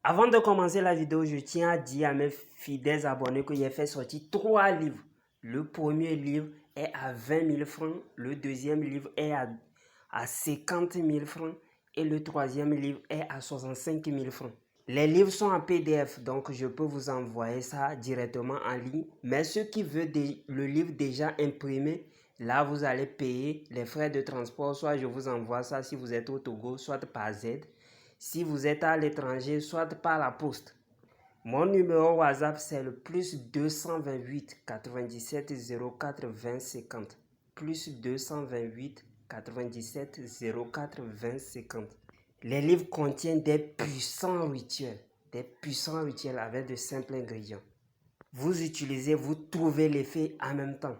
Avant de commencer la vidéo, je tiens à dire à mes fidèles abonnés que j'ai fait sortir 3 livres. Le premier livre est à 20 000 francs, le deuxième livre est à 50 000 francs et le troisième livre est à 65 000 francs. Les livres sont en PDF, donc je peux vous envoyer ça directement en ligne. Mais ceux qui veulent le livre déjà imprimé, là vous allez payer les frais de transport. Soit je vous envoie ça si vous êtes au Togo, soit par Z. Si vous êtes à l'étranger, soit par la poste. Mon numéro WhatsApp, c'est le +228 97 04 20 50. +228 97 04 20 50. Les livres contiennent des puissants rituels avec de simples ingrédients. Vous utilisez, vous trouvez l'effet en même temps,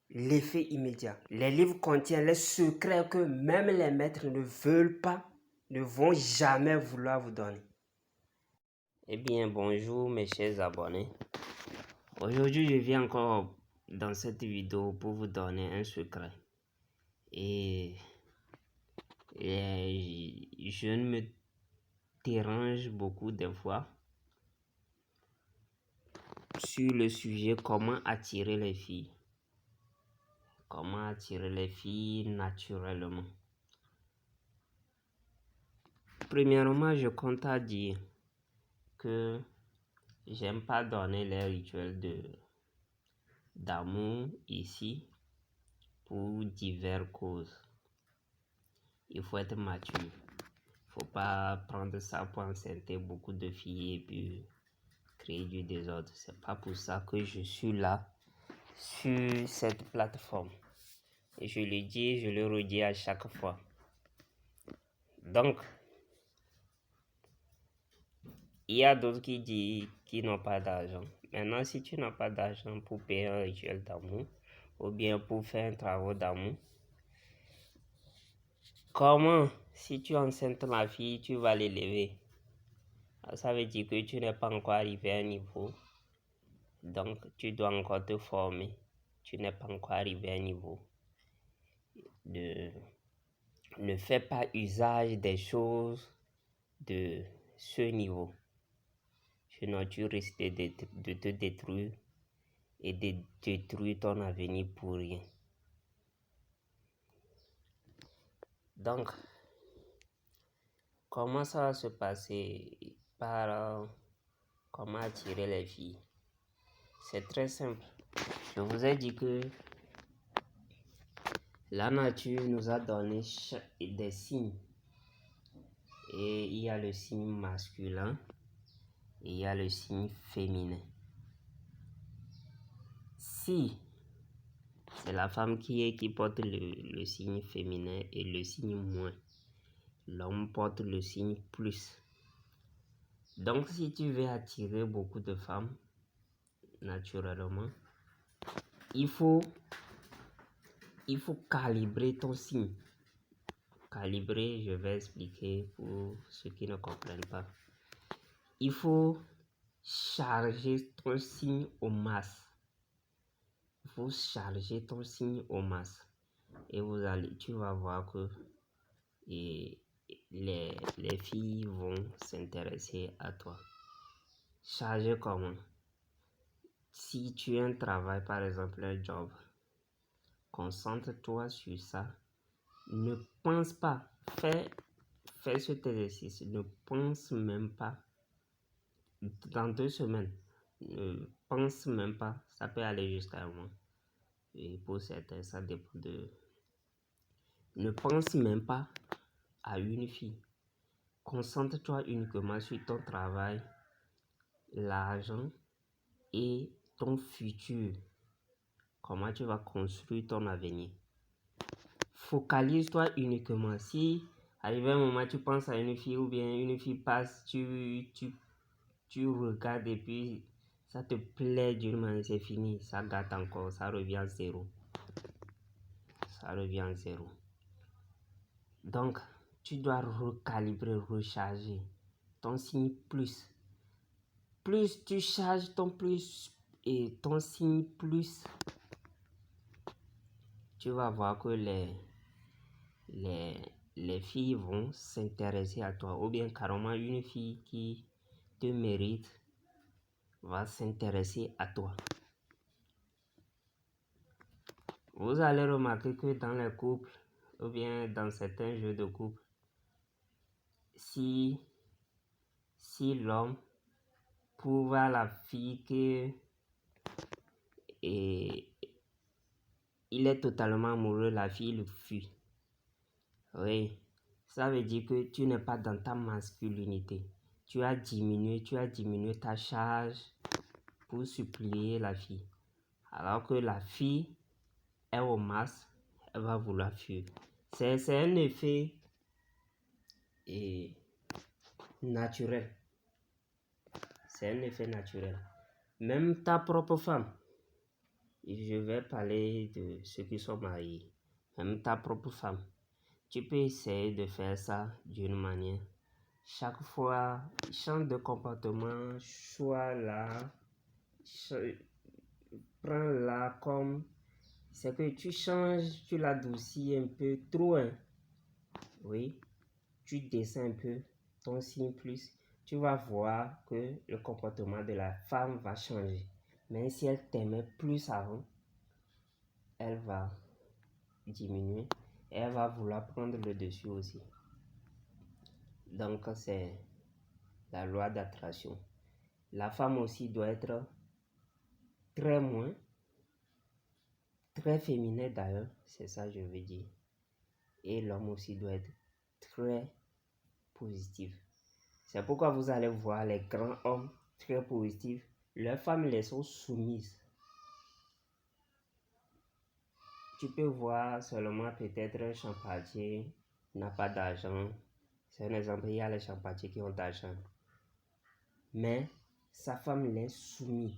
l'effet immédiat. Les livres contiennent les secrets que même les maîtres ne veulent pas, ne vont jamais vouloir vous donner. Eh bien, bonjour mes chers abonnés. Aujourd'hui, je viens encore dans cette vidéo pour vous donner un secret. Et je me dérange beaucoup des fois sur le sujet comment attirer les filles. Comment attirer les filles naturellement. Premièrement, je compte à dire que j'aime pas donner les rituels d'amour ici pour diverses causes. Il faut être mature. Faut pas prendre ça pour enceinter beaucoup de filles et puis créer du désordre. C'est pas pour ça que je suis là sur cette plateforme. Et je le dis, je le redis à chaque fois. Donc, il y a d'autres qui disent qu'ils n'ont pas d'argent. Maintenant, si tu n'as pas d'argent pour payer un rituel d'amour ou bien pour faire un travail d'amour, comment, si tu enceintes la fille, tu vas l'élever? Ça veut dire que tu n'es pas encore arrivé à un niveau. Donc, tu dois encore te former. Tu n'es pas encore arrivé à un niveau. Ne fais pas usage des choses de ce niveau. Sinon, tu risques de te détruire et de détruire ton avenir pour rien. Donc, comment ça va se passer par comment attirer les filles? C'est très simple. Je vous ai dit que la nature nous a donné des signes. Et il y a le signe masculin et il y a le signe féminin. Si c'est la femme qui porte le signe féminin et le signe moins, l'homme porte le signe plus. Donc si tu veux attirer beaucoup de femmes, naturellement, il faut calibrer ton signe. Calibrer, je vais expliquer pour ceux qui ne comprennent pas. Il faut charger ton signe au max. Il faut charger ton signe au max. Et tu vas voir que les filles vont s'intéresser à toi. Charger comment? Si tu as un travail, par exemple un job, concentre-toi sur ça. Ne pense pas, fais cet exercice, ne pense même pas. Dans 2 semaines, ne pense même pas, ça peut aller jusqu'à un mois. Et pour certains, ça dépend de... Ne pense même pas à une fille. Concentre-toi uniquement sur ton travail, l'argent et ton futur. Comment tu vas construire ton avenir. Focalise-toi uniquement. Si arrivé un moment tu penses à une fille ou bien une fille passe, tu regardes et puis ça te plaît d'une manière, c'est fini. Ça gâte encore, ça revient à zéro. Ça revient à zéro. Donc, tu dois recalibrer, recharger ton signe plus. Plus tu charges ton plus et ton signe plus, tu vas voir que les filles vont s'intéresser à toi. Ou bien carrément une fille qui te te mérite va s'intéresser à toi. Vous allez remarquer que dans les couples, ou bien dans certains jeux de couple, si l'homme prouve à la fille que il est totalement amoureux, la fille le fuit. Oui, ça veut dire que tu n'es pas dans ta masculinité. Tu as diminué ta charge pour supplier la fille. Alors que la fille est au max, elle va vouloir fuir. C'est un effet naturel. C'est un effet naturel. Même ta propre femme, je vais parler de ceux qui sont mariés, même ta propre femme, tu peux essayer de faire ça d'une manière. Chaque fois, change de comportement, prends-la comme, c'est que tu changes, tu l'adoucis un peu trop, hein. Oui, tu descends un peu ton signe plus, tu vas voir que le comportement de la femme va changer. Mais si elle t'aimait plus avant, elle va diminuer et elle va vouloir prendre le dessus aussi. Donc, c'est la loi d'attraction. La femme aussi doit être très féminin d'ailleurs, c'est ça je veux dire. Et l'homme aussi doit être très positif. C'est pourquoi vous allez voir les grands hommes très positifs, leurs femmes les sont soumises. Tu peux voir seulement peut-être un champatier n'a pas d'argent. C'est un exemple, il y a les champatiers qui ont d'argent. Mais sa femme l'est soumise.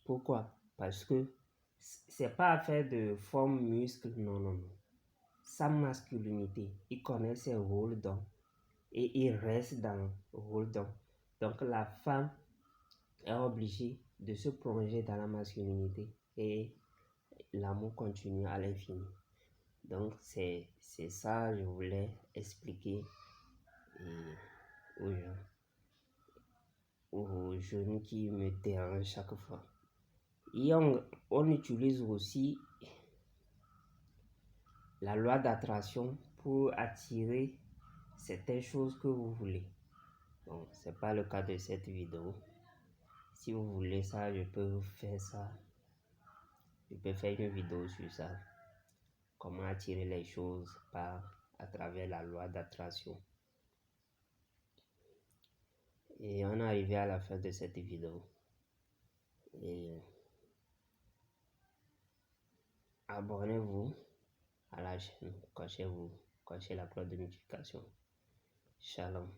Pourquoi? Parce que c'est pas affaire de forme, muscle, non. Sa masculinité, il connaît ses rôles d'homme et il reste dans le rôle d'homme. Donc la femme est obligée de se plonger dans la masculinité et l'amour continue à l'infini. Donc c'est ça que je voulais expliquer aux jeunes qui me dérangent chaque fois. Et on utilise aussi la loi d'attraction pour attirer certaines choses que vous voulez. Bon, c'est pas le cas de cette vidéo. Si vous voulez ça, je peux faire ça. Je peux faire une vidéo sur ça. Comment attirer les choses à travers la loi d'attraction. Et on est arrivé à la fin de cette vidéo. Et abonnez-vous à la chaîne, cochez la cloche de notification. Shalom.